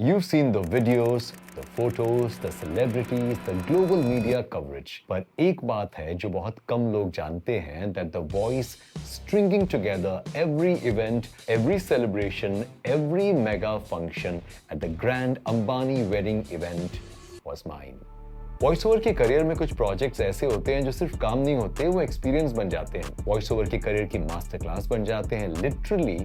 You've seen the videos, the photos, the celebrities, the global media coverage. पर एक बात है जो बहुत कम लोग जानते हैं, that The Voice stringing together every event, every celebration, every mega function at the grand Ambani wedding event was mine. Voice over के करियर में कुछ प्रोजेक्ट्स ऐसे होते हैं जो सिर्फ काम नहीं होते, वो एक्सपीरियंस बन जाते हैं। वॉइस ओवर के करियर की मास्टर क्लास बन जाते हैं, लिटरली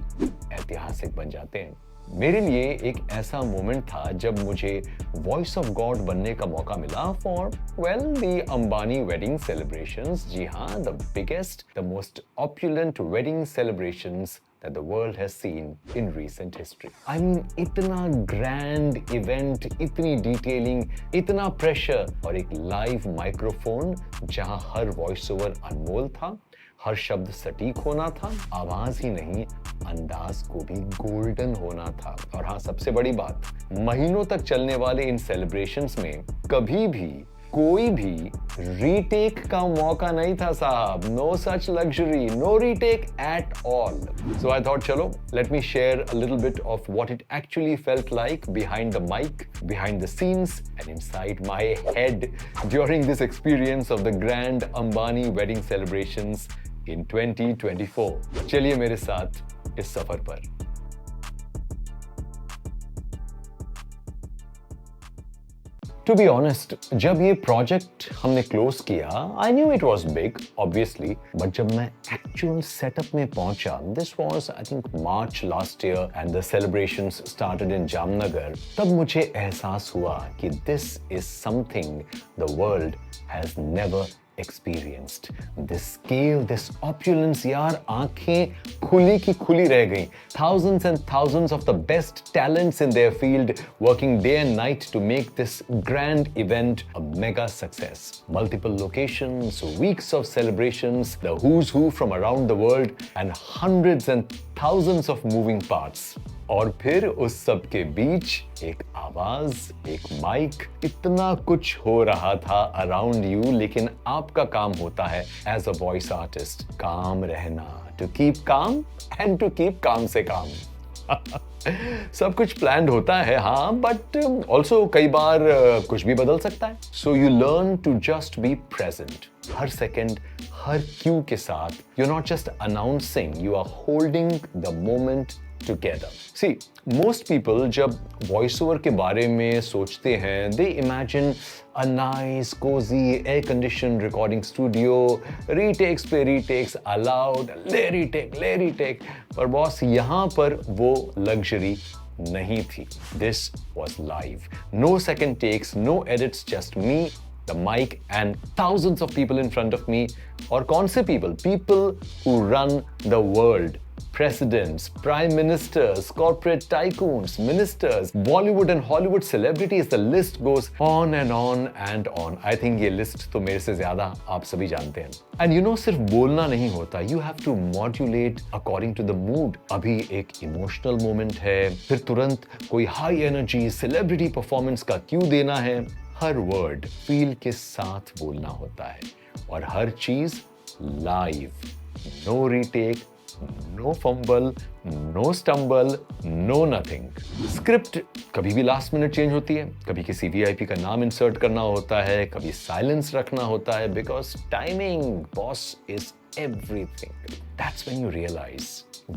ऐतिहासिक बन जाते हैं। मेरे लिए एक ऐसा मोमेंट था जब मुझे वॉइस ऑफ गॉड बनने का मौका मिला for the Ambani wedding celebrations. जी हाँ, the biggest, the most opulent wedding celebrations that the world has seen in recent history. I mean, इतना grand event, इतनी detailing, इतना pressure और एक live microphone जहां हर voice over अनमोल था, हर शब्द सटीक होना था, आवाज ही नहीं अंदाज को भी गोल्डन होना था। और हाँ, सबसे बड़ी बात, महीनों तक चलने वाले इन सेलिब्रेशंस में कभी भी कोई भी रीटेक का मौका नहीं था साहब। No such luxury, no retake at all. So I thought चलो let me share a little bit of what it actually felt like behind the mic, behind the scenes and inside my head during this experience of the grand Ambani wedding celebrations in 2024। चलिए मेरे साथ इस सफर पर। To be honest, जब ये project हमने close किया, I knew it was big, obviously, but जब मैं actual setup में पहुंचा, this was I think March last year and the celebrations started in Jamnagar, तब मुझे एहसास हुआ कि this is something the world has never experienced. This scale, this opulence, यार आंखें खुली की खुली रह गईं. Thousands and thousands of the best talents in their field working day and night to make this grand event a mega success. Multiple locations, weeks of celebrations, the who's who from around the world and hundreds and thousands of moving parts. और फिर उस सब के बीच एक आवाज, एक mic, इतना कुछ हो रहा था अराउंड यू, लेकिन आपका काम होता है as a voice artist calm रहना, to keep calm and to keep काम से काम। सब कुछ प्लान्ड होता है हाँ, बट ऑल्सो कई बार कुछ भी बदल सकता है। So you learn to just be present. हर सेकेंड, हर क्यू के साथ you are not just announcing, you are holding the moment together. See, most people जब voice over के बारे में सोचते हैं, they imagine a nice, cozy, air-conditioned recording studio, retakes पे retakes allowed, ले retake, पर बॉस यहाँ पर वो luxury नहीं थी. This was live. No second takes, no edits, just me, the mic and thousands of people in front of me. और कौन से people? People who run the world. Presidents, prime ministers, corporate tycoons, ministers, Bollywood and Hollywood celebrities, the list goes on and on and on. I think ये list तो मेरे से ज्यादा आप सभी जानते हैं. And you know, सिर्फ बोलना नहीं होता. You have to modulate according to the mood. अभी एक emotional moment है, फिर तुरंत कोई high energy celebrity performance का क्यों देना है. हर word feel के साथ बोलना होता है और हर चीज live. No retake, no fumble, no stumble, no nothing. Script कभी भी लास्ट मिनट चेंज होती है, कभी किसी वीआईपी का नाम इंसर्ट करना होता है, कभी साइलेंस रखना होता है, because timing boss is everything. That's when you realise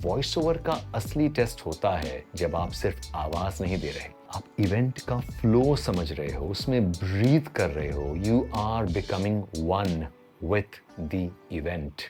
voice over का असली टेस्ट होता है जब आप सिर्फ आवाज नहीं दे रहे, आप इवेंट का फ्लो समझ रहे हो, उसमें ब्रीथ कर रहे हो. You are becoming one with the event.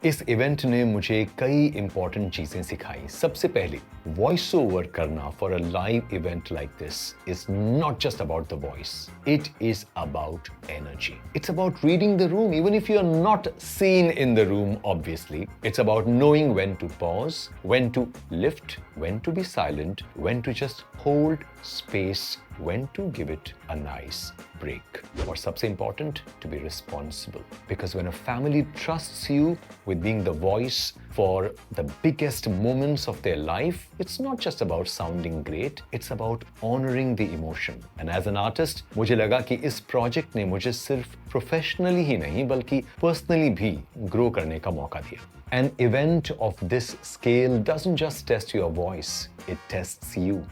इस इवेंट ने मुझे कई इंपॉर्टेंट चीजें सिखाई. सबसे पहले, वॉइस ओवर करना for a live event like this is not just about the voice, it is about energy. It's about reading the room even if you are not seen in the room obviously. It's about knowing when to pause, when to lift, when to be silent, when to just hold space, when to give it a nice break. Or सबसे important, to be responsible. Because when a family trusts you with being the voice for the biggest moments of their life, it's not just about sounding great, it's about honoring the emotion. And as an artist, मुझे लगा कि इस project ने मुझे सिर्फ professionally ही नहीं बल्कि personally भी grow करने का मौका दिया. An event of this scale doesn't just test your voice, it tests you.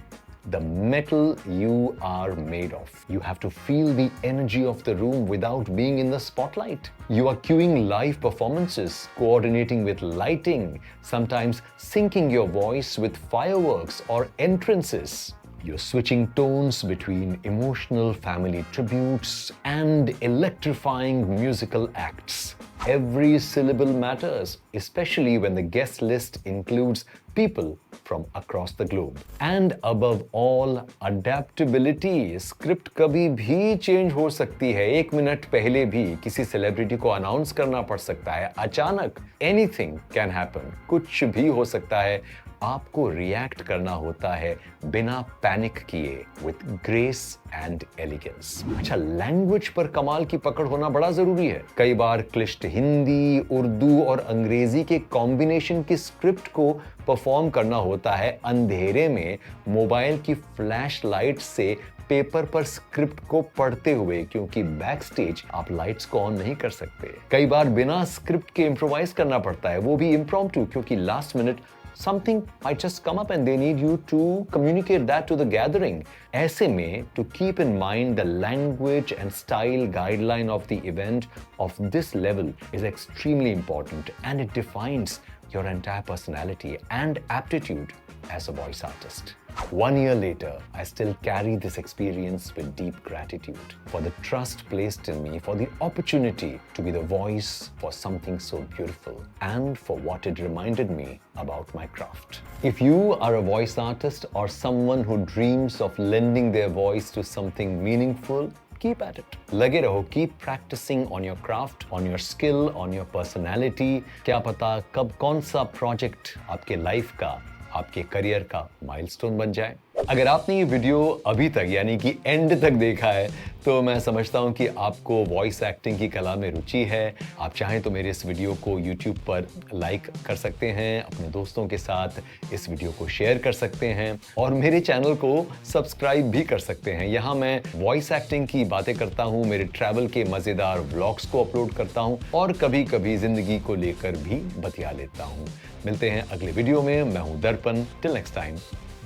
the metal you are made of. You have to feel the energy of the room without being in the spotlight. You are cueing live performances, coordinating with lighting, sometimes syncing your voice with fireworks or entrances. You're switching tones between emotional family tributes and electrifying musical acts. Every syllable matters, especially when the guest list includes people from across the globe. And above all, adaptability. Script कभी भी change हो सकती है. 1 minute पहले भी किसी celebrity को announce करना पड़ सकता है. अचानक एनीथिंग कैन हैपन. कुछ भी हो सकता है. आपको रिएक्ट करना होता है बिना पैनिक किए, विथ ग्रेस एंड एलिगेंस. अच्छा, लैंग्वेज पर कमाल की पकड़ होना बड़ा जरूरी है. कई बार क्लिष्ट हिंदी, उर्दू और अंग्रेजी के कॉम्बिनेशन की स्क्रिप्ट को परफॉर्म करना होता है अंधेरे में मोबाइल की फ्लैश लाइट से पेपर पर स्क्रिप्ट को पढ़ते हुए, क्योंकि बैक स्टेज आप लाइट्स को ऑन नहीं कर सकते. कई बार बिना स्क्रिप्ट के इम्प्रोवाइज करना पड़ता है, वो भी इम्प्रॉम्प्टू, क्योंकि last minute something might just come up and they need you to communicate that to the gathering. ऐसे में, to keep in mind the language and style guideline of the event of this level is extremely important, and it defines your entire personality and aptitude as a voice artist. 1 year later, I still carry this experience with deep gratitude for the trust placed in me, for the opportunity to be the voice for something so beautiful, and for what it reminded me about my craft. If you are a voice artist or someone who dreams of lending their voice to something meaningful, keep at it. लगे रहो, keep practicing on your craft, on your skill, on your personality. क्या पता कब कौन सा project आपके life का, आपके करियर का माइलस्टोन बन जाए. अगर आपने ये वीडियो अभी तक यानी कि एंड तक देखा है, तो मैं समझता हूं कि आपको वॉइस एक्टिंग की कला में रुचि है. आप चाहें तो मेरे इस वीडियो को YouTube पर लाइक कर सकते हैं, अपने दोस्तों के साथ इस वीडियो को शेयर कर सकते हैं और मेरे चैनल को सब्सक्राइब भी कर सकते हैं. यहाँ मैं वॉइस एक्टिंग की बातें करता हूँ, मेरे ट्रैवल के मज़ेदार व्लॉग्स को अपलोड करता हूँ और कभी कभी जिंदगी को लेकर भी बतिया लेता हूँ. मिलते हैं अगले वीडियो में. मैं हूँ दर्पण. टिल नेक्स्ट टाइम,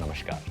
नमस्कार.